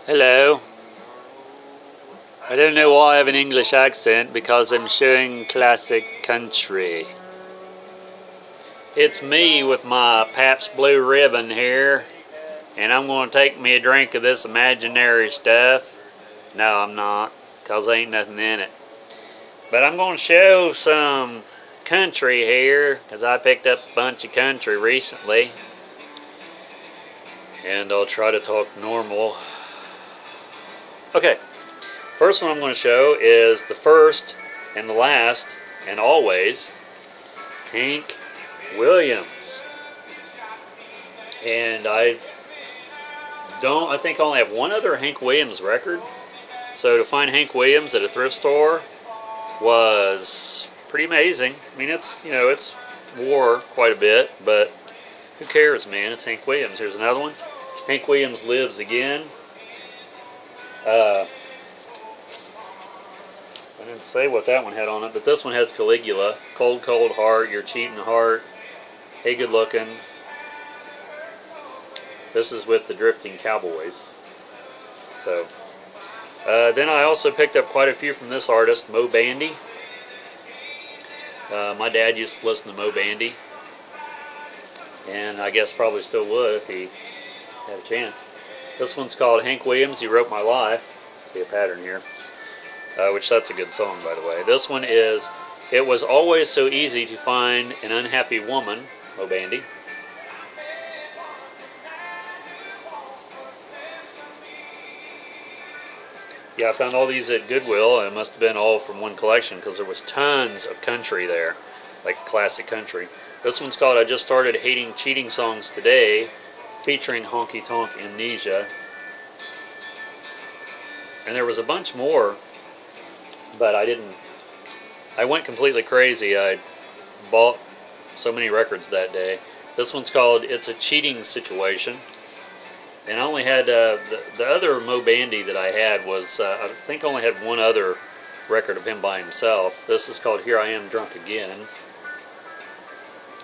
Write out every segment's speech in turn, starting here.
Hello. I don't know why I have an English accent because I'm showing classic country. It's me with my Pabst Blue Ribbon here, and I'm going to take me a drink of this imaginary stuff. No, I'm not, because there ain't nothing in it. But I'm going to show some country here, because I picked up a bunch of country recently. And I'll try to talk normal. Okay, first one I'm going to show is the first and the last, and always, Hank Williams. And I think I only have one other Hank Williams record. So to find Hank Williams at a thrift store was pretty amazing. I mean, it's wore quite a bit, but who cares, man? It's Hank Williams. Here's another one. Hank Williams Lives Again. I didn't say what that one had on it, but this one has Caligula. Cold, Cold Heart, You're Cheating Heart, Hey Good Looking. This is with the Drifting Cowboys. So, then I also picked up quite a few from this artist, Mo Bandy. My dad used to listen to Mo Bandy, and I guess probably still would if he had a chance. This one's called Hank Williams, You Wrote My Life. See a pattern here. Which that's a good song, by the way. This one is It Was Always So Easy to Find an Unhappy Woman, Mo Bandy. Yeah, I found all these at Goodwill, and it must have been all from one collection because there was tons of country there, like classic country. This one's called I Just Started Hating Cheating Songs Today, featuring Honky Tonk Amnesia. And there was a bunch more, but I went completely crazy. I bought so many records that day. This one's called It's a Cheating Situation. And I only had, the other Mo Bandy that I had was, I think I only had one other record of him by himself. This is called Here I Am Drunk Again.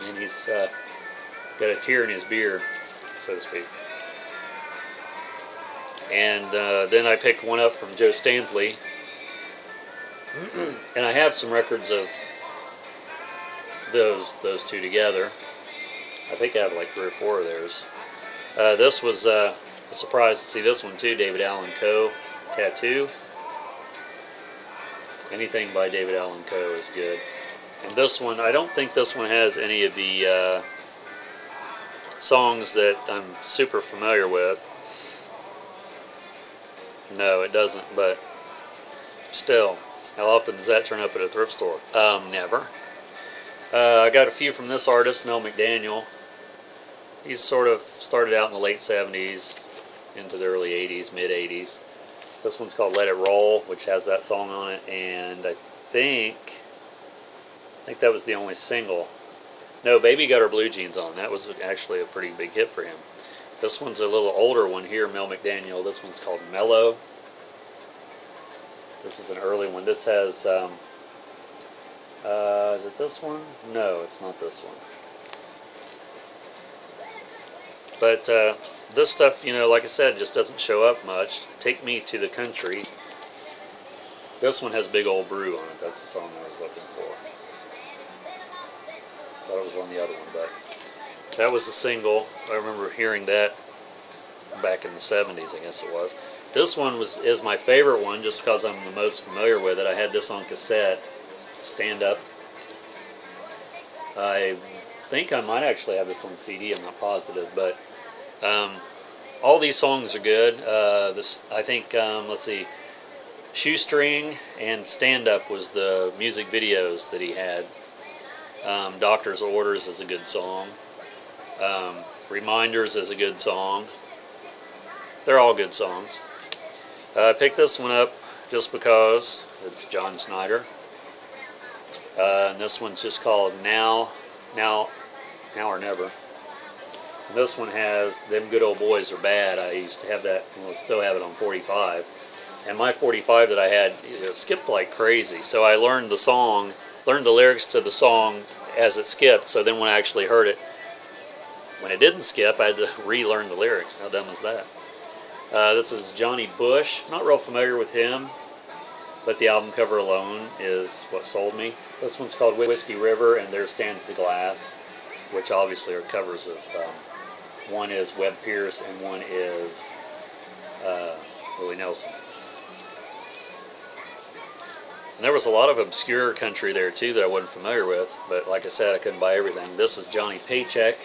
And he's got a tear in his beer, so to speak. And then I picked one up from Joe Stampley. And I have some records of those two together. I think I have like 3 or 4 of theirs. This was a surprise to see this one too, David Allan Coe, Tattoo. Anything by David Allan Coe is good. And this one, I don't think this one has any of the songs that I'm super familiar with. No, it doesn't, but still, how often does that turn up at a thrift store? Never. I got a few from this artist, Mel McDaniel. He's sort of started out in the late 70s into the early 80s, mid 80s. This one's called Let It Roll, which has that song on it, and I think that was the only single. No, Baby Got Her Blue Jeans On. That was actually a pretty big hit for him. This one's a little older one here, Mel McDaniel. This one's called Mellow. This is an early one. This has, is it this one? No, it's not this one. But this stuff, like I said, just doesn't show up much. Take Me to the Country. This one has Big Old Brew on it. That's the song I was looking for. Thought it was on the other one, but that was a single. I remember hearing that back in the 70s, I guess it was. This one is my favorite one just because I'm the most familiar with it. I had this on cassette, Stand Up. I think I might actually have this on CD, I'm not positive, but all these songs are good. I think, let's see, Shoestring and Stand Up was the music videos that he had. Doctor's Orders is a good song. Reminders is a good song. They're all good songs. I picked this one up just because it's John Snyder. And this one's just called Now or Never. And this one has Them Good Old Boys Are Bad. I used to have that, still have it on 45. And my 45 that I had skipped like crazy. So I learned the lyrics to the song as it skipped. So then when I actually heard it, when it didn't skip, I had to relearn the lyrics. How dumb is that? This is Johnny Bush. Not real familiar with him, but the album cover alone is what sold me. This one's called Whiskey River, and There Stands the Glass, which obviously are covers of, one is Webb Pierce and one is Willie Nelson. And there was a lot of obscure country there too that I wasn't familiar with, but like I said, I couldn't buy everything. This is Johnny Paycheck,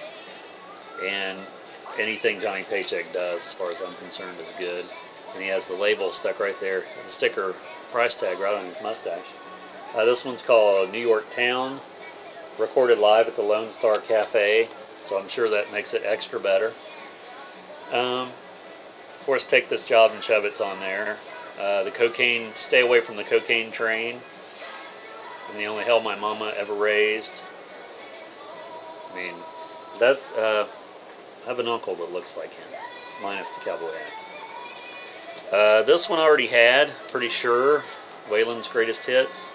and anything Johnny Paycheck does, as far as I'm concerned, is good. And he has the label stuck right there, the sticker price tag right on his mustache. This one's called New York Town, recorded live at the Lone Star Cafe, so I'm sure that makes it extra better. Of course, Take This Job and Shove It's on there. The cocaine, Stay Away from the Cocaine Train, and The Only Hell My Mama Ever Raised. I mean, that, I have an uncle that looks like him, minus the cowboy hat. This one I already had, pretty sure, Waylon's Greatest Hits,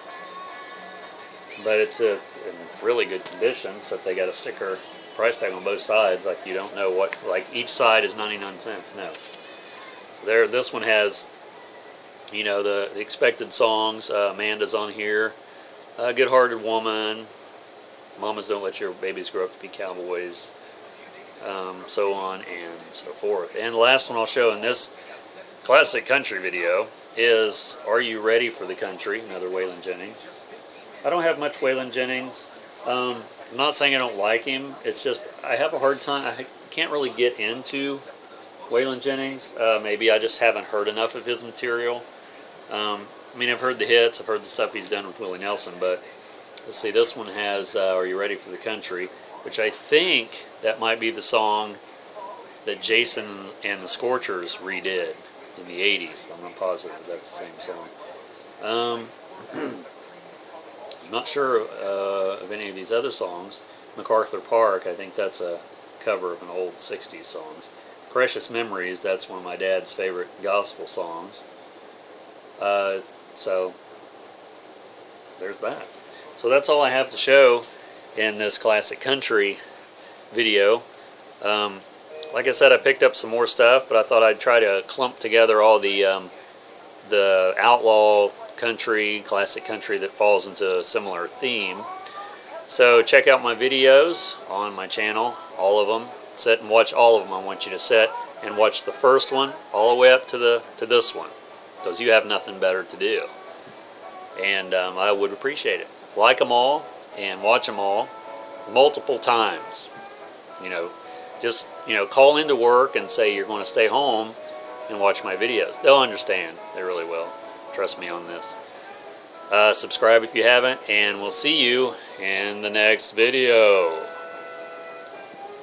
but it's in really good condition, so if they got a sticker price tag on both sides, like you don't know what, like each side is 99 cents, no. So there, this one has, you know, the expected songs. Amanda's on here, Good-Hearted Woman, Mamas Don't Let Your Babies Grow Up to Be Cowboys, so on and so forth. And the last one I'll show in this classic country video is Are You Ready for the Country, another Waylon Jennings. I don't have much Waylon Jennings. I'm not saying I don't like him, it's just I have a hard time, I can't really get into Waylon Jennings. Maybe I just haven't heard enough of his material. I mean, I've heard the hits, I've heard the stuff he's done with Willie Nelson, but let's see, this one has Are You Ready for the Country, which I think that might be the song that Jason and the Scorchers redid in the 80s. I'm not positive that's the same song. I'm not sure of any of these other songs. MacArthur Park, I think that's a cover of an old 60s songs. Precious Memories, that's one of my dad's favorite gospel songs. So there's that. So that's all I have to show in this classic country video. Like I said, I picked up some more stuff, but I thought I'd try to clump together all the outlaw country, classic country that falls into a similar theme. So check out my videos on my channel, all of them. Sit and watch all of them. I want you to sit and watch the first one all the way up to this one, because you have nothing better to do. And I would appreciate it. Like them all and watch them all multiple times. You know, just, you know, call into work and say you're going to stay home and watch my videos. They'll understand. They really will. Trust me on this. Subscribe if you haven't, and we'll see you in the next video.